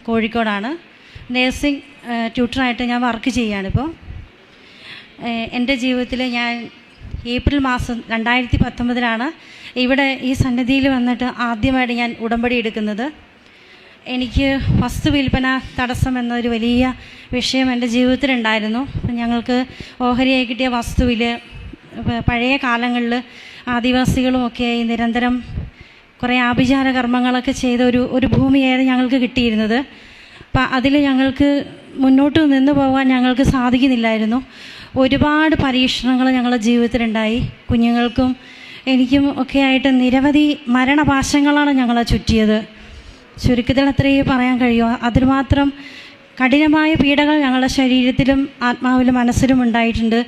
കോഴിക്കോടാണ്. നേഴ്സിംഗ് ട്യൂട്ടറായിട്ട് ഞാൻ വർക്ക് ചെയ്യുകയാണിപ്പോൾ. എൻ്റെ ജീവിതത്തിൽ ഞാൻ ഏപ്രിൽ മാസം 2019 ഇവിടെ ഈ സന്നിധിയിൽ വന്നിട്ട് ആദ്യമായിട്ട് ഞാൻ ഉടമ്പടി എടുക്കുന്നത്. എനിക്ക് വസ്തു വിൽപ്പന തടസ്സം എന്നൊരു വലിയ വിഷയം എൻ്റെ ജീവിതത്തിലുണ്ടായിരുന്നു. ഞങ്ങൾക്ക് ഓഹരിയായി കിട്ടിയ വസ്തുവിൽ പഴയ കാലങ്ങളിൽ ആദിവാസികളുമൊക്കെയായി നിരന്തരം കുറേ ആഭിചാര കർമ്മങ്ങളൊക്കെ ചെയ്ത ഒരു ഭൂമിയായിരുന്നു ഞങ്ങൾക്ക് കിട്ടിയിരുന്നത്. അപ്പം അതിൽ ഞങ്ങൾക്ക് മുന്നോട്ട് നിന്ന് പോകാൻ ഞങ്ങൾക്ക് സാധിക്കുന്നില്ലായിരുന്നു. ഒരുപാട് പരീക്ഷണങ്ങൾ ഞങ്ങളുടെ ജീവിതത്തിലുണ്ടായി. കുഞ്ഞുങ്ങൾക്കും എനിക്കും ഒക്കെ ആയിട്ട് നിരവധി മരണപാശങ്ങളാണ് ഞങ്ങളെ ചുറ്റിയത്. ചുരുക്കത്തിൽ അത്രയേ പറയാൻ കഴിയുമോ. അതിനുമാത്രം കഠിനമായ പീഡകൾ ഞങ്ങളുടെ ശരീരത്തിലും ആത്മാവിലും മനസ്സിലും ഉണ്ടായിട്ടുണ്ട്.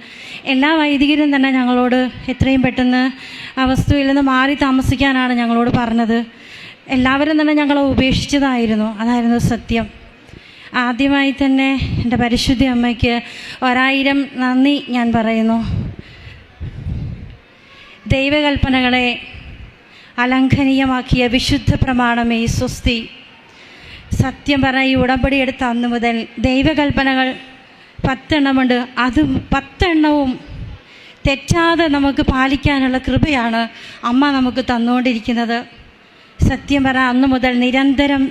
എല്ലാ വൈദികരും തന്നെ ഞങ്ങളോട് എത്രയും പെട്ടെന്ന് ആ വസ്തുവിൽ നിന്ന് മാറി താമസിക്കാനാണ് ഞങ്ങളോട് പറഞ്ഞത്. എല്ലാവരും തന്നെ ഞങ്ങളെ ഉപേക്ഷിച്ചതായിരുന്നു. അതായിരുന്നു സത്യം. ആദ്യമായി തന്നെ എൻ്റെ പരിശുദ്ധ അമ്മയ്ക്ക് 1000 നന്ദി ഞാൻ പറയുന്നു. ദൈവകൽപ്പനകളെ അലംഘനീയമാക്കിയ വിശുദ്ധ പ്രമാണമേ സ്വസ്തി. സത്യം പറഞ്ഞ ഈ ഉടമ്പടി എടുത്ത അന്ന് മുതൽ ദൈവകൽപ്പനകൾ 10 എണ്ണമുണ്ട്. അത് 10 എണ്ണവും തെറ്റാതെ നമുക്ക് പാലിക്കാനുള്ള കൃപയാണ് അമ്മ നമുക്ക് തന്നുകൊണ്ടിരിക്കുന്നത്. സത്യം പറ അന്ന് മുതൽ നിരന്തരം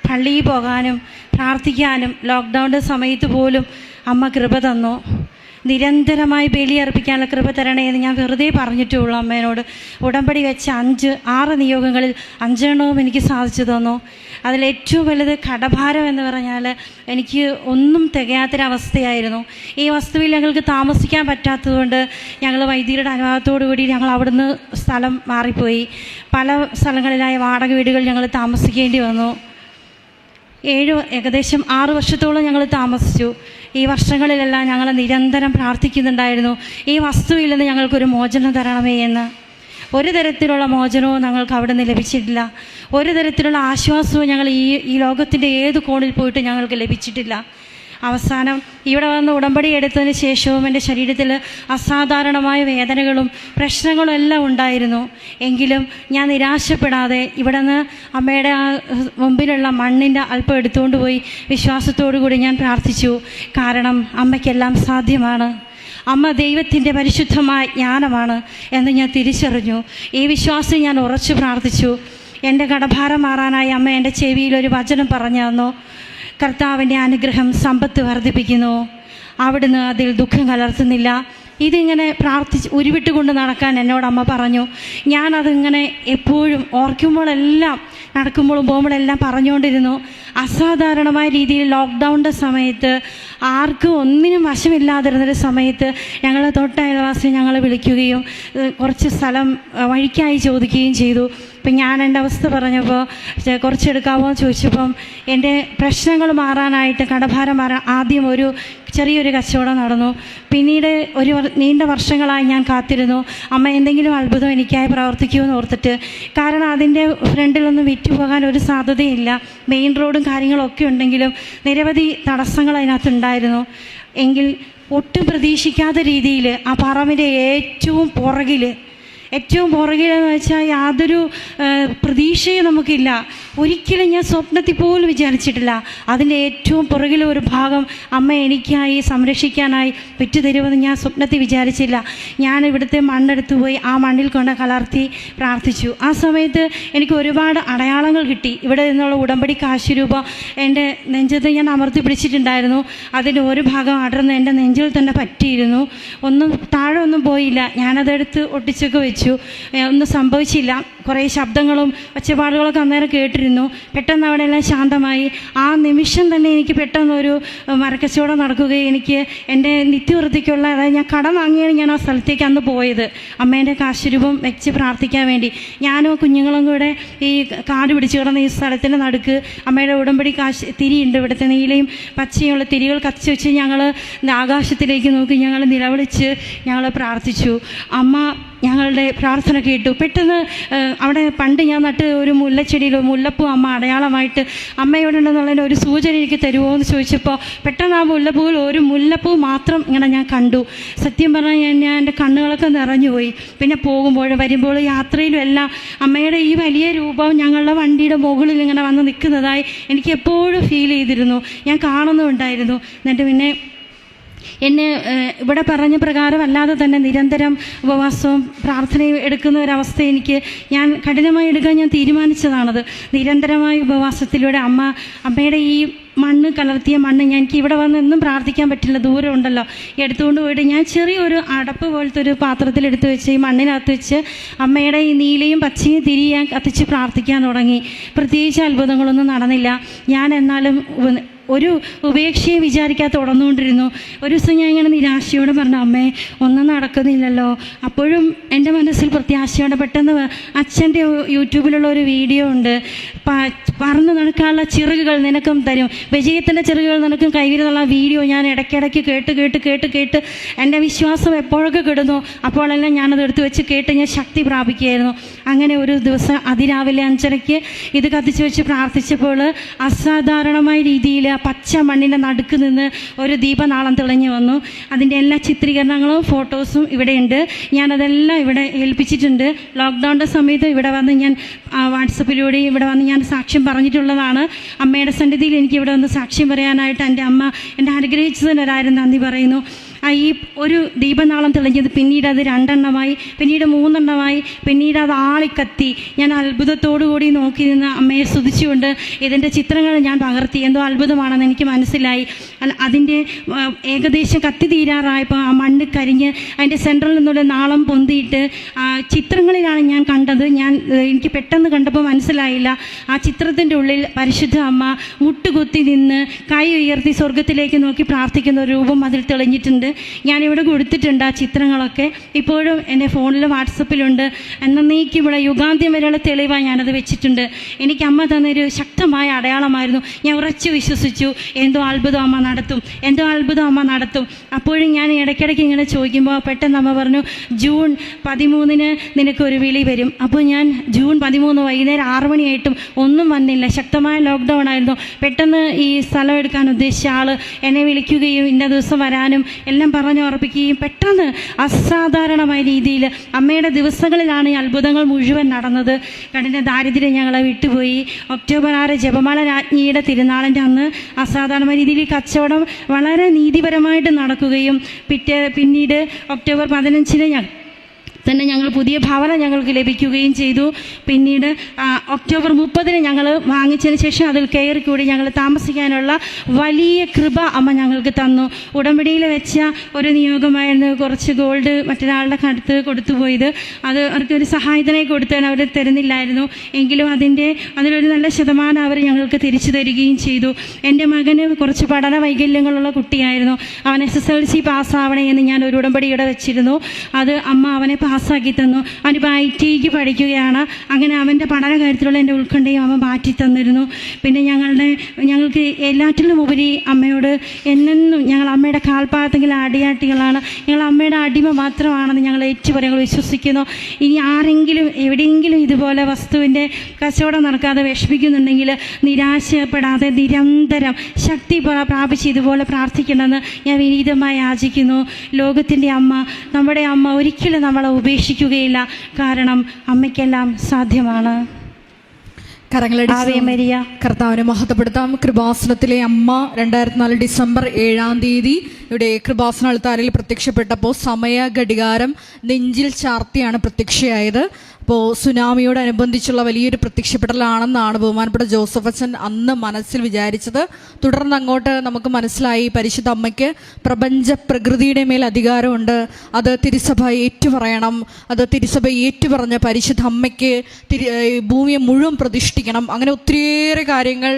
പള്ളിയിൽ പോകാനും പ്രാർത്ഥിക്കാനും ലോക്ക്ഡൗണിൻ്റെ സമയത്ത് പോലും അമ്മ കൃപ തന്നു. നിരന്തരമായി ബലിയർപ്പിക്കാനുള്ള കൃപ തരണേ എന്ന് ഞാൻ വെറുതെ പറഞ്ഞിട്ടുള്ളൂ അമ്മേനോട്. ഉടമ്പടി വെച്ച 6 നിയോഗങ്ങളിൽ 5 എണ്ണവും എനിക്ക് സാധിച്ചു തന്നു. അതിലേറ്റവും വലുത് കടഭാരം എന്ന് പറഞ്ഞാൽ എനിക്ക് ഒന്നും തികയാത്തൊരവസ്ഥയായിരുന്നു. ഈ വസ്തുവിൽ ഞങ്ങൾക്ക് താമസിക്കാൻ പറ്റാത്തതുകൊണ്ട് ഞങ്ങൾ വൈദ്യരുടെ അനുവാദത്തോടു കൂടി ഞങ്ങൾ അവിടുന്ന് സ്ഥലം മാറിപ്പോയി. പല സ്ഥലങ്ങളിലായ വാടക വീടുകൾ ഞങ്ങൾ താമസിക്കേണ്ടി വന്നു. ഏകദേശം 6 വർഷത്തോളം ഞങ്ങൾ താമസിച്ചു. ഈ വർഷങ്ങളിലെല്ലാം ഞങ്ങൾ നിരന്തരം പ്രാർത്ഥിക്കുന്നുണ്ടായിരുന്നു, ഈ വസ്തുവിൽ നിന്ന് ഞങ്ങൾക്കൊരു മോചനം തരണമേ എന്ന്. ഒരു തരത്തിലുള്ള മോചനവും ഞങ്ങൾക്ക് അവിടെ നിന്ന് ലഭിച്ചിട്ടില്ല. ഒരു തരത്തിലുള്ള ആശ്വാസവും ഞങ്ങൾ ഈ ലോകത്തിൻ്റെ ഏത് കോണിൽ പോയിട്ട് ഞങ്ങൾക്ക് ലഭിച്ചിട്ടില്ല. അവസാനം ഇവിടെ വന്ന് ഉടമ്പടി എടുത്തതിന് ശേഷവും എൻ്റെ ശരീരത്തിൽ അസാധാരണമായ വേദനകളും പ്രശ്നങ്ങളും എല്ലാം ഉണ്ടായിരുന്നു. എങ്കിലും ഞാൻ നിരാശപ്പെടാതെ ഇവിടെ നിന്ന് അമ്മയുടെ ആ മുമ്പിലുള്ള മണ്ണിൻ്റെ അല്പം എടുത്തുകൊണ്ട് പോയി വിശ്വാസത്തോടു കൂടി ഞാൻ പ്രാർത്ഥിച്ചു. കാരണം അമ്മയ്ക്കെല്ലാം സാധ്യമാണ്. അമ്മ ദൈവത്തിൻ്റെ പരിശുദ്ധമായ ജ്ഞാനമാണ് എന്ന് ഞാൻ തിരിച്ചറിഞ്ഞു. ഈ വിശ്വാസം ഞാൻ ഉറച്ചു പ്രാർത്ഥിച്ചു. എൻ്റെ കടഭാരം മാറാനായി അമ്മ എൻ്റെ ചെവിയിൽ ഒരു വചനം പറഞ്ഞു തന്നു. കർത്താവിൻ്റെ അനുഗ്രഹം സമ്പത്ത് വർദ്ധിപ്പിക്കുന്നു, അവിടുന്ന് അതിൽ ദുഃഖം കലർത്തുന്നില്ല. ഇതിങ്ങനെ പ്രാർത്ഥിച്ച് ഉരുവിട്ടുകൊണ്ട് നടക്കാൻ എന്നോട് അമ്മ പറഞ്ഞു. ഞാനതിങ്ങനെ എപ്പോഴും ഓർക്കുമ്പോഴെല്ലാം നടക്കുമ്പോഴും പോകുമ്പോഴെല്ലാം പറഞ്ഞുകൊണ്ടിരുന്നു. അസാധാരണമായ രീതിയിൽ ലോക്ക്ഡൗണിൻ്റെ സമയത്ത് ആർക്കും ഒന്നിനും വശമില്ലാതിരുന്നൊരു സമയത്ത് ഞങ്ങൾ തൊട്ടയൽവാസി ഞങ്ങളെ വിളിക്കുകയും കുറച്ച് സ്ഥലം വഴിക്കായി ചോദിക്കുകയും ചെയ്തു. ഇപ്പം ഞാൻ എൻ്റെ അവസ്ഥ പറഞ്ഞപ്പോൾ കുറച്ചെടുക്കാമോ എന്ന് ചോദിച്ചപ്പം എൻ്റെ പ്രശ്നങ്ങൾ മാറാനായിട്ട് കടഭാരം മാറാൻ ആദ്യം ഒരു ചെറിയൊരു കച്ചവടം നടന്നു. പിന്നീട് നീണ്ട വർഷങ്ങളായി ഞാൻ കാത്തിരുന്നു അമ്മ എന്തെങ്കിലും അത്ഭുതം എനിക്കായി പ്രവർത്തിക്കുമെന്ന് ഓർത്തിട്ട്. കാരണം അതിൻ്റെ ഫ്രണ്ടിലൊന്നും വിറ്റുപോകാൻ ഒരു സാധ്യതയില്ല. മെയിൻ റോഡും കാര്യങ്ങളൊക്കെ ഉണ്ടെങ്കിലും നിരവധി തടസ്സങ്ങൾ അതിനകത്തുണ്ടായിരുന്നു. എങ്കിൽ ഒട്ടും പ്രതീക്ഷിക്കാത്ത രീതിയിൽ ആ പറമ്പിൻ്റെ ഏറ്റവും പുറകിലെന്ന് വെച്ചാൽ യാതൊരു പ്രതീക്ഷയും നമുക്കില്ല. ഒരിക്കലും ഞാൻ സ്വപ്നത്തിൽ പോലും വിചാരിച്ചിട്ടില്ല അതിൻ്റെ ഏറ്റവും പുറകിലെ ഒരു ഭാഗം അമ്മ എനിക്കായി സംരക്ഷിക്കാനായി വിറ്റുതരുമെന്ന് ഞാൻ സ്വപ്നത്തിൽ വിചാരിച്ചില്ല. ഞാൻ ഇവിടുത്തെ മണ്ണെടുത്ത് പോയി ആ മണ്ണിൽ കൊണ്ട് കലർത്തി പ്രാർത്ഥിച്ചു. ആ സമയത്ത് എനിക്ക് ഒരുപാട് അടയാളങ്ങൾ കിട്ടി. ഇവിടെ നിന്നുള്ള ഉടമ്പടി കാശ് രൂപം എൻ്റെ നെഞ്ചത്ത് ഞാൻ അമർത്തി പിടിച്ചിട്ടുണ്ടായിരുന്നു. അതിൻ്റെ ഒരു ഭാഗം അടർന്ന് എൻ്റെ നെഞ്ചിൽ തന്നെ പറ്റിയിരുന്നു. ഒന്നും താഴെ ഒന്നും പോയില്ല. ഞാനതെടുത്ത് ഒട്ടിച്ചൊക്കെ വെച്ചു. ഒന്നും സംഭവിച്ചില്ല. കുറേ ശബ്ദങ്ങളും ഒച്ചപ്പാടുകളൊക്കെ അന്നേരം കേട്ടിരുന്നു. പെട്ടെന്ന് അവിടെ എല്ലാം ശാന്തമായി. ആ നിമിഷം തന്നെ എനിക്ക് പെട്ടെന്നൊരു മരക്കച്ചവടം നടക്കുകയും എനിക്ക് എൻ്റെ നിത്യവൃത്തിക്കുള്ള, അതായത് ഞാൻ കടം വാങ്ങിയാണ് ഞാൻ ആ സ്ഥലത്തേക്ക് അന്ന് പോയത് അമ്മേൻ്റെ കാശുരൂപം വെച്ച് പ്രാർത്ഥിക്കാൻ വേണ്ടി. ഞാനും കുഞ്ഞുങ്ങളും കൂടെ ഈ കാട് പിടിച്ച് കിടന്ന ഈ സ്ഥലത്തിൻ്റെ നടുക്ക് അമ്മയുടെ ഉടമ്പടി തിരിയുണ്ട്. ഇവിടുത്തെ നീലയും പച്ചയുള്ള തിരികൾ കത്തിച്ച് വെച്ച് ഞങ്ങൾ ആകാശത്തിലേക്ക് നോക്കി ഞങ്ങൾ നിലവിളിച്ച് ഞങ്ങൾ പ്രാർത്ഥിച്ചു. അമ്മ ഞങ്ങളുടെ പ്രാർത്ഥന കേട്ടു. പെട്ടെന്ന് അവിടെ പണ്ട് ഞാൻ നട്ട് ഒരു മുല്ലച്ചെടിയിൽ മുല്ലപ്പൂ അമ്മ അടയാളമായിട്ട് അമ്മയോടുണ്ടെന്നുള്ളതിൻ്റെ ഒരു സൂചന എനിക്ക് തരുമോ എന്ന് ചോദിച്ചപ്പോൾ പെട്ടെന്ന് ആ മുല്ലപ്പൂവിൽ ഒരു മുല്ലപ്പൂ മാത്രം ഇങ്ങനെ ഞാൻ കണ്ടു. സത്യം പറഞ്ഞാൽ ഞാൻ എൻ്റെ കണ്ണുകളൊക്കെ നിറഞ്ഞുപോയി. പിന്നെ പോകുമ്പോൾ വരുമ്പോൾ യാത്രയിലും എല്ലാം അമ്മയുടെ ഈ വലിയ രൂപം ഞങ്ങളുടെ വണ്ടിയുടെ മുകളിൽ ഇങ്ങനെ വന്ന് നിൽക്കുന്നതായി എനിക്ക് എപ്പോഴും ഫീൽ ചെയ്തിരുന്നു. ഞാൻ കാണുന്നുണ്ടായിരുന്നു. എന്നിട്ട് പിന്നെ എന്നെ ഇവിടെ പറഞ്ഞ പ്രകാരം അല്ലാതെ തന്നെ നിരന്തരം ഉപവാസവും പ്രാർത്ഥനയും എടുക്കുന്ന ഒരവസ്ഥ ഞാൻ കഠിനമായി എടുക്കാൻ ഞാൻ തീരുമാനിച്ചതാണത്. നിരന്തരമായ ഉപവാസത്തിലൂടെ അമ്മയുടെ ഈ മണ്ണ് കലർത്തിയ മണ്ണ് എനിക്ക് ഇവിടെ വന്ന് എന്നും പ്രാർത്ഥിക്കാൻ പറ്റില്ല, ദൂരം ഉണ്ടല്ലോ. എടുത്തുകൊണ്ട് പോയിട്ട് ഞാൻ ചെറിയൊരു അടപ്പ് പോലത്തെ ഒരു പാത്രത്തിലെടുത്ത് വെച്ച് ഈ മണ്ണിനകത്ത് വെച്ച് അമ്മയുടെ ഈ നീലയും പച്ചയും തിരി ഞാൻ കത്തിച്ച് പ്രാർത്ഥിക്കാൻ തുടങ്ങി. പ്രത്യേകിച്ച് അത്ഭുതങ്ങളൊന്നും നടന്നില്ല. ഞാൻ എന്നാലും ഒരു ഉപേക്ഷയെ വിചാരിക്കാതെ തുടർന്നുകൊണ്ടിരുന്നു. ഒരു ദിവസം ഞാൻ ഇങ്ങനെ നിരാശയോടെ പറഞ്ഞു, അമ്മേ ഒന്നും നടക്കുന്നില്ലല്ലോ. അപ്പോഴും എൻ്റെ മനസ്സിൽ പ്രത്യാശയോടെ പെട്ടെന്ന് അച്ഛൻ്റെ യൂട്യൂബിലുള്ള ഒരു വീഡിയോ ഉണ്ട്, പറന്ന് നടക്കാനുള്ള ചിറകുകൾ നിനക്കും തരും, വിജയത്തിൻ്റെ ചിറകുകൾ നിനക്കും കൈവിരുന്നുള്ള വീഡിയോ ഞാൻ ഇടയ്ക്കിടയ്ക്ക് കേട്ട് എൻ്റെ വിശ്വാസം എപ്പോഴൊക്കെ കിടുന്നു അപ്പോഴെല്ലാം ഞാനത് എടുത്ത് വെച്ച് കേട്ട് ഞാൻ ശക്തി പ്രാപിക്കുകയായിരുന്നു. അങ്ങനെ ഒരു ദിവസം അതിരാവിലെ 5:30 ഇത് കത്തിച്ച് വെച്ച് പ്രാർത്ഥിച്ചപ്പോൾ അസാധാരണമായ രീതിയിൽ പച്ച മണ്ണിൻ്റെ നടുക്ക് നിന്ന് ഒരു ദീപനാളം തെളിഞ്ഞു വന്നു. അതിൻ്റെ എല്ലാ ചിത്രീകരണങ്ങളും ഫോട്ടോസും ഇവിടെയുണ്ട്. ഞാനതെല്ലാം ഇവിടെ ഏൽപ്പിച്ചിട്ടുണ്ട്. ലോക്ക്ഡൗണിൻ്റെ സമയത്ത് ഇവിടെ വന്ന് ഞാൻ വാട്സപ്പിലൂടെ ഇവിടെ വന്ന് ഞാൻ സാക്ഷ്യം പറഞ്ഞിട്ടുള്ളതാണ്. അമ്മയുടെ സന്നിധിയിൽ എനിക്ക് ഇവിടെ വന്ന് സാക്ഷ്യം പറയാനായിട്ട് എൻ്റെ അമ്മ എന്നെ അനുഗ്രഹിച്ചതിനൊരായിരം നന്ദി പറയുന്നു. ഈ ഒരു ദീപനാളം തെളിഞ്ഞത് പിന്നീട് അത് 2 എണ്ണമായി, പിന്നീട് 3 എണ്ണമായി, പിന്നീട് അത് ആളിക്കത്തി. ഞാൻ അത്ഭുതത്തോടുകൂടി നോക്കി നിന്ന് അമ്മയെ സ്തുതിച്ചുകൊണ്ട് ഇതിൻ്റെ ചിത്രങ്ങൾ ഞാൻ പകർത്തി. എന്തോ അത്ഭുതമാണെന്ന് എനിക്ക് മനസ്സിലായി. അതിൻ്റെ ഏകദേശം കത്തി തീരാറായപ്പോൾ ആ മണ്ണ് കരിഞ്ഞ് അതിൻ്റെ സെൻറ്ററിൽ നിന്നുള്ള നാളം പൊന്തിയിട്ട് ചിത്രങ്ങളിലാണ് ഞാൻ കണ്ടത്. എനിക്ക് പെട്ടെന്ന് കണ്ടപ്പോൾ മനസ്സിലായില്ല. ആ ചിത്രത്തിൻ്റെ ഉള്ളിൽ പരിശുദ്ധ അമ്മ മുട്ടുകുത്തി നിന്ന് കൈ ഉയർത്തി സ്വർഗത്തിലേക്ക് നോക്കി പ്രാർത്ഥിക്കുന്ന ഒരു രൂപം അതിൽ തെളിഞ്ഞിട്ടുണ്ട്. ഞാനിവിടെ കൊടുത്തിട്ടുണ്ട് ആ ചിത്രങ്ങളൊക്കെ. ഇപ്പോഴും എൻ്റെ ഫോണിൽ വാട്സപ്പിലുണ്ട്. എന്നേക്കുമുള്ള യുഗാന്ത്യം വരെയുള്ള തെളിവായി ഞാനത് വെച്ചിട്ടുണ്ട്. എനിക്ക് അമ്മ തന്നൊരു ശക്തമായ അടയാളമായിരുന്നു. ഞാൻ ഉറച്ചു വിശ്വസിച്ചു, എന്തോ അത്ഭുതം അമ്മ നടത്തും. അപ്പോഴും ഞാൻ ഇടയ്ക്കിടയ്ക്ക് ഇങ്ങനെ ചോദിക്കുമ്പോൾ പെട്ടെന്ന് അമ്മ പറഞ്ഞു, ജൂൺ 13 നിനക്കൊരു വിളി വരും. അപ്പോൾ ഞാൻ ജൂൺ 13 വൈകുന്നേരം 6 മണിയായിട്ടും ഒന്നും വന്നില്ല. ശക്തമായ ലോക്ക്ഡൗൺ ആയിരുന്നു. പെട്ടെന്ന് ഈ സ്ഥലം എടുക്കാൻ ഉദ്ദേശിച്ച ആൾ എന്നെ വിളിക്കുകയും ഇന്ന ദിവസം വരാനും എല്ലാം പറഞ്ഞ് ഉറപ്പിക്കുകയും പെട്ടെന്ന് അസാധാരണമായ രീതിയിൽ അമ്മയുടെ ദിവസങ്ങളിലാണ് ഈ അത്ഭുതങ്ങൾ മുഴുവൻ നടന്നത്. കഠിന ദാരിദ്ര്യം ഞങ്ങളെ വിട്ടുപോയി. ഒക്ടോബർ 6 ജപമാല രാജ്ഞിയുടെ തിരുനാളിൻ്റെ അന്ന് അസാധാരണമായ രീതിയിൽ കച്ചവടം വളരെ നീതിപരമായിട്ട് നടക്കുകയും പിന്നീട് ഒക്ടോബർ 15 തന്നെ ഞങ്ങൾ പുതിയ ഭവനം ഞങ്ങൾക്ക് ലഭിക്കുകയും ചെയ്തു. പിന്നീട് ഒക്ടോബർ 30 ഞങ്ങൾ വാങ്ങിച്ചതിന് ശേഷം അതിൽ കയറി കൂടി ഞങ്ങൾ താമസിക്കാനുള്ള വലിയ കൃപ അമ്മ ഞങ്ങൾക്ക് തന്നു. ഉടമ്പടിയിൽ വെച്ച ഒരു നിയോഗമായിരുന്നു കുറച്ച് ഗോൾഡ് മറ്റൊരാളുടെ അടുത്ത് കൊടുത്തുപോയത്. അത് അവർക്കൊരു സഹായത്തിനായി കൊടുത്താൽ അവർ തരുന്നില്ലായിരുന്നു. എങ്കിലും അതിലൊരു നല്ല ശതമാനം അവർ ഞങ്ങൾക്ക് തിരിച്ചു തരികയും ചെയ്തു. എൻ്റെ മകന് കുറച്ച് പഠന വൈകല്യങ്ങളുള്ള കുട്ടിയായിരുന്നു. അവൻ SSLC പാസ്സാവണേ എന്ന് ഞാൻ ഒരു ഉടമ്പടിയുടെ വെച്ചിരുന്നു. അത് അമ്മ അവനെ പാസ്സാക്കി തന്നു. അവനിപ്പോൾ ITക്ക് പഠിക്കുകയാണ്. അങ്ങനെ അവൻ്റെ പഠന കാര്യത്തിലുള്ള എൻ്റെ ഉത്കണ്ഠയും അവൻ മാറ്റി തന്നിരുന്നു. പിന്നെ ഞങ്ങൾക്ക് എല്ലാറ്റിലും ഉപരി അമ്മയോട് എന്നെന്നും ഞങ്ങൾ അമ്മയുടെ കാൽപ്പാദത്തിൽ അടിയാട്ടികളാണ്. ഞങ്ങൾ അമ്മയുടെ അടിമ മാത്രമാണെന്ന് ഞങ്ങൾ ഞങ്ങൾ വിശ്വസിക്കുന്നു. ഇനി ആരെങ്കിലും എവിടെയെങ്കിലും ഇതുപോലെ വസ്തുവിൻ്റെ കച്ചവടം നടക്കാതെ വിഷമിക്കുന്നുണ്ടെങ്കിൽ നിരാശപ്പെടാതെ നിരന്തരം ശക്തി പ്രാപിച്ച് ഇതുപോലെ പ്രാർത്ഥിക്കണമെന്ന് ഞാൻ വിനീതമായി യാചിക്കുന്നു. ലോകത്തിൻ്റെ അമ്മ, നമ്മുടെ അമ്മ ഒരിക്കലും നമ്മളെ ഉപേക്ഷിക്കുകയില്ല. കാരണം അമ്മയ്ക്കെല്ലാം സാധ്യമാണ്. കരങ്ങളടിച്ച് കർത്താവിനെ മഹത്വപ്പെടുത്താം. കൃപാസനത്തിലെ അമ്മ 2004 ഡിസംബർ 7 ഇവിടെ കൃപാസന അൾത്താരയിൽ പ്രത്യക്ഷപ്പെട്ടപ്പോൾ സമയ ഘടികാരം നെഞ്ചിൽ ചാർത്തിയാണ് പ്രത്യക്ഷയായത്. അപ്പോൾ സുനാമിയോടനുബന്ധിച്ചുള്ള വലിയൊരു പ്രത്യക്ഷപ്പെടലാണെന്നാണ് ബഹുമാനപ്പെട്ട ജോസഫ് അച്ഛൻ അന്ന് മനസ്സിൽ വിചാരിച്ചത്. തുടർന്ന് അങ്ങോട്ട് നമുക്ക് മനസ്സിലായി പരിശുദ്ധ അമ്മയ്ക്ക് പ്രപഞ്ച പ്രകൃതിയുടെ മേൽ അധികാരമുണ്ട്. അത് തിരുസഭ ഏറ്റുപറയണം. അത് തിരുസഭ ഏറ്റുപറഞ്ഞ പരിശുദ്ധ അമ്മയ്ക്ക് ഭൂമിയെ മുഴുവൻ പ്രതിഷ്ഠിക്കണം. അങ്ങനെ ഒത്തിരിയേറെ കാര്യങ്ങൾ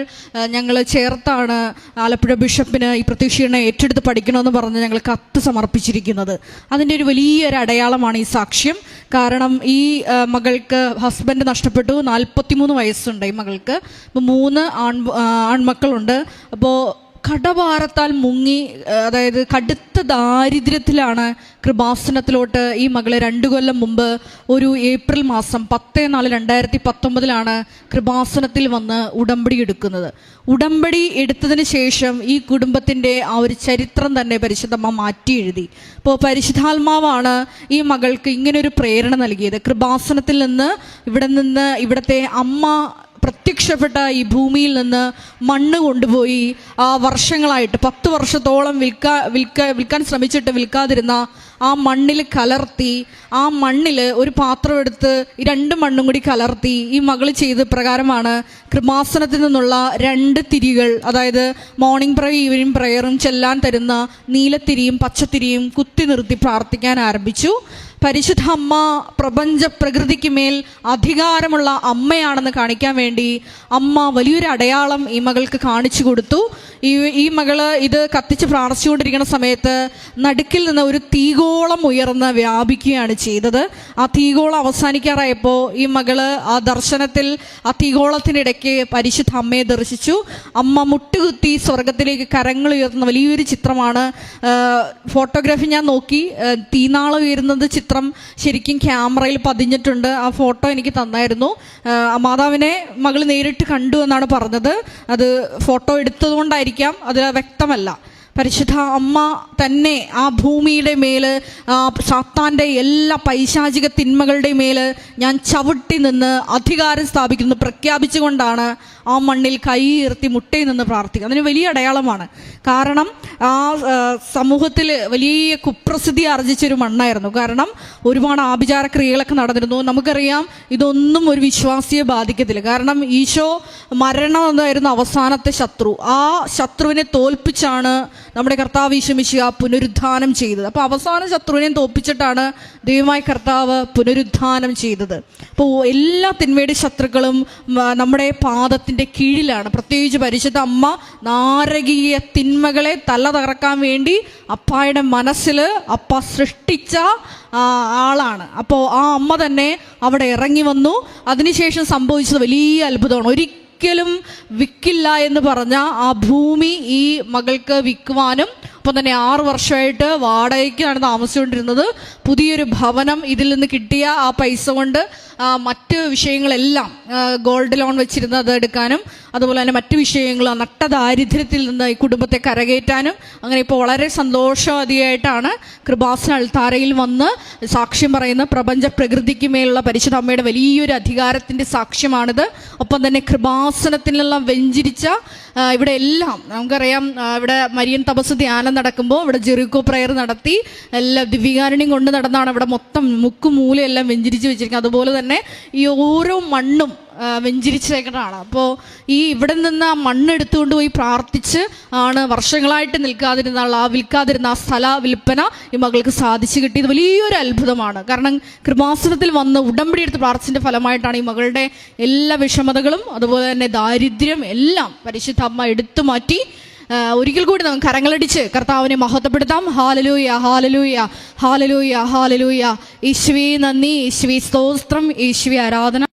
ഞങ്ങൾ ചേർത്താണ് ആലപ്പുഴ ബിഷപ്പിന് ഈ പ്രത്യക്ഷീകരണം ഏറ്റെടുത്ത് പഠിക്കണമെന്ന് പറഞ്ഞ് ഞങ്ങൾ കത്ത് സമർപ്പിച്ചിരിക്കുന്നത്. അതിൻ്റെ ഒരു വലിയൊരു അടയാളമാണ് ഈ സാക്ഷ്യം. കാരണം ഈ മകൾക്ക് ഹസ്ബൻഡ് നഷ്ടപ്പെട്ടു. 43 വയസ്സുണ്ട് ഈ മകൾക്ക്. അപ്പോൾ 3 ആൺമക്കളുണ്ട്. അപ്പോൾ കടഭാരത്താൽ മുങ്ങി, അതായത് കടുത്ത ദാരിദ്ര്യത്തിലാണ് കൃപാസനത്തിലോട്ട് ഈ മകളെ 2 കൊല്ലം മുമ്പ് ഒരു ഏപ്രിൽ മാസം 10/4/2019 കൃപാസനത്തിൽ വന്ന് ഉടമ്പടി എടുക്കുന്നത്. ഉടമ്പടി എടുത്തതിന് ശേഷം ഈ കുടുംബത്തിൻ്റെ ആ ഒരു ചരിത്രം തന്നെ പരിശുദ്ധമ്മ മാറ്റി എഴുതി. അപ്പോൾ പരിശുദ്ധാത്മാവാണ് ഈ മകൾക്ക് ഇങ്ങനൊരു പ്രേരണ നൽകിയത്. കൃപാസനത്തിൽ നിന്ന് ഇവിടുത്തെ അമ്മ പ്രത്യക്ഷപ്പെട്ട ഈ ഭൂമിയിൽ നിന്ന് മണ്ണ് കൊണ്ടുപോയി ആ വർഷങ്ങളായിട്ട് 10 വർഷത്തോളം വിൽക്കാൻ ശ്രമിച്ചിട്ട് വിൽക്കാതിരുന്ന ആ മണ്ണിൽ കലർത്തി, ആ മണ്ണിൽ ഒരു പാത്രം എടുത്ത് ഈ 2 മണ്ണും കൂടി കലർത്തി ഈ മകൾ ചെയ്ത പ്രകാരമാണ് കൃപാസനത്തിൽ നിന്നുള്ള 2 തിരികൾ, അതായത് മോർണിംഗ് പ്രയർ ഈവനിങ് പ്രയറും ചെല്ലാൻ തരുന്ന നീലത്തിരിയും പച്ചത്തിരിയും കുത്തി നിർത്തി പ്രാർത്ഥിക്കാൻ ആരംഭിച്ചു. പരിശുദ്ധ അമ്മ പ്രപഞ്ച പ്രകൃതിക്ക് മേൽ അധികാരമുള്ള അമ്മയാണെന്ന് കാണിക്കാൻ വേണ്ടി അമ്മ വലിയൊരു അടയാളം ഈ മകൾക്ക് കാണിച്ചു കൊടുത്തു. ഈ മകള് ഇത് കത്തിച്ച് പ്രാർത്ഥിച്ചുകൊണ്ടിരിക്കുന്ന സമയത്ത് നടുക്കിൽ നിന്ന് ഒരു തീഗോളം ഉയർന്ന് വ്യാപിക്കുകയാണ് ചെയ്തത്. ആ തീഗോളം അവസാനിക്കാറായപ്പോൾ ഈ മകള് ആ ദർശനത്തിൽ ആ തീഗോളത്തിനിടയ്ക്ക് പരിശുദ്ധ അമ്മയെ ദർശിച്ചു. അമ്മ മുട്ടുകുത്തി സ്വർഗത്തിലേക്ക് കരങ്ങൾ ഉയർത്തുന്ന വലിയൊരു ചിത്രമാണ്. ഫോട്ടോഗ്രാഫി ഞാൻ നോക്കി, തീനാളം ഉയരുന്നത് ചിത്രം ശരിക്കും ക്യാമറയിൽ പതിഞ്ഞിട്ടുണ്ട്. ആ ഫോട്ടോ എനിക്ക് തന്നായിരുന്നു. മാതാവിനെ മകൾ നേരിട്ട് കണ്ടു എന്നാണ് പറഞ്ഞത്. അത് ഫോട്ടോ എടുത്തതുകൊണ്ടായിരിക്കാം, അത് വ്യക്തമല്ല. പരിശുദ്ധ അമ്മ തന്നെ ആ ഭൂമിയുടെ മേല് സാത്താൻ്റെ എല്ലാ പൈശാചിക തിന്മകളുടെ മേല് ഞാൻ ചവിട്ടി നിന്ന് അധികാരം സ്ഥാപിക്കുന്നു പ്രഖ്യാപിച്ചുകൊണ്ടാണ് ആ മണ്ണിൽ കൈ ഉയർത്തി മുട്ടയിൽ നിന്ന് പ്രാർത്ഥിക്കുക. അതിന് വലിയ അടയാളമാണ്. കാരണം ആ സമൂഹത്തിൽ വലിയ കുപ്രസിദ്ധി ആർജിച്ചൊരു മണ്ണായിരുന്നു. കാരണം ഒരുപാട് ആഭിചാര ക്രിയകളൊക്കെ നടന്നിരുന്നു. നമുക്കറിയാം ഇതൊന്നും ഒരു വിശ്വാസിയെ ബാധിക്കത്തില്ല. കാരണം ഈശോ മരണം എന്നായിരുന്നു അവസാനത്തെ ശത്രു. ആ ശത്രുവിനെ തോൽപ്പിച്ചാണ് നമ്മുടെ കർത്താവ് ഈശോ മിശിഹ പുനരുദ്ധാനം ചെയ്തത്. അപ്പോൾ അവസാന ശത്രുവിനെയും തോൽപ്പിച്ചിട്ടാണ് ദൈവമായ കർത്താവ് പുനരുദ്ധാനം ചെയ്തത്. അപ്പോൾ എല്ലാ തിന്മയുടെ ശത്രുക്കളും നമ്മുടെ പാദത്തിൻ്റെ കീഴിലാണ്. പ്രത്യേകിച്ച് പരിശുദ്ധ അമ്മ നാരകീയ തിന്മകളെ തല തകർക്കാൻ വേണ്ടി അപ്പായുടെ മനസ്സിൽ അപ്പ സൃഷ്ടിച്ച ആളാണ്. അപ്പോൾ ആ അമ്മ തന്നെ അവിടെ ഇറങ്ങി വന്നു. അതിനുശേഷം സംഭവിച്ചത് വലിയ അത്ഭുതമാണ്. ഒരിക്കലും വിൽക്കില്ല എന്ന് പറഞ്ഞ ആ ഭൂമി ഈ മകൾക്ക് വിൽക്കുവാനും, ഒപ്പം തന്നെ 6 വർഷമായിട്ട് വാടകയ്ക്കാണ് താമസിച്ചുകൊണ്ടിരുന്നത്. പുതിയൊരു ഭവനം, ഇതിൽ നിന്ന് കിട്ടിയ ആ പൈസ കൊണ്ട് മറ്റ് വിഷയങ്ങളെല്ലാം ഗോൾഡ് ലോൺ വെച്ചിരുന്നത് എടുക്കാനും, അതുപോലെ തന്നെ മറ്റു വിഷയങ്ങൾ നട്ട ദാരിദ്ര്യത്തിൽ നിന്ന് ഈ കുടുംബത്തെ കരകയറ്റാനും, അങ്ങനെ ഇപ്പോൾ വളരെ സന്തോഷവതിയായിട്ടാണ് കൃപാസന അൾത്താരയിൽ വന്ന് സാക്ഷ്യം പറയുന്ന പ്രപഞ്ച പ്രകൃതിക്ക് മേലുള്ള പരിശുദ്ധ അമ്മയുടെ വലിയൊരു അധികാരത്തിൻ്റെ സാക്ഷ്യമാണിത്. ഒപ്പം തന്നെ കൃപാസനത്തിനെല്ലാം വെഞ്ചിരിച്ച ഇവിടെ എല്ലാം നമുക്കറിയാം, ഇവിടെ മരിയൻ തപസ് ധ്യാനം നടക്കുമ്പോൾ ഇവിടെ ജെറിക്കോ പ്രയർ നടത്തി എല്ലാ ദിവ്യകാരുണ്യം കൊണ്ട് നടന്നാണ് ഇവിടെ മൊത്തം മുക്കുമൂലയെല്ലാം വെഞ്ചിരിച്ച് വെച്ചിരിക്കുന്നത്. അതുപോലെ തന്നെ ഈ ഓരോ മണ്ണും വെഞ്ചിരിച്ചേക്കട്ടാണ്. അപ്പോൾ ഈ ഇവിടെ നിന്ന് ആ മണ്ണെടുത്തുകൊണ്ട് പോയി പ്രാർത്ഥിച്ച് ആണ് വർഷങ്ങളായിട്ട് വിൽക്കാതിരുന്ന ആ സ്ഥല വിൽപ്പന ഈ മകൾക്ക് സാധിച്ചു കിട്ടിയത് വലിയൊരു അത്ഭുതമാണ്. കാരണം കൃപാസനത്തിൽ വന്ന് ഉടമ്പടി എടുത്ത് പ്രാർത്ഥിച്ചതിൻ്റെ ഫലമായിട്ടാണ് ഈ മകളുടെ എല്ലാ വിഷമതകളും അതുപോലെ തന്നെ ദാരിദ്ര്യം എല്ലാം പരിശുദ്ധ അമ്മ എടുത്തു മാറ്റി. ഒരിക്കൽ കൂടി നമുക്ക് കരങ്ങളടിച്ച് കർത്താവിനെ മഹത്വപ്പെടുത്താം. ഹാലലൂയ, ഹാലലൂയ, ഹാലലൂയ, ഹാലലൂയ. യേശുവേ നന്ദി, യേശുവേ സ്തോത്രം, യേശുവേ ആരാധന.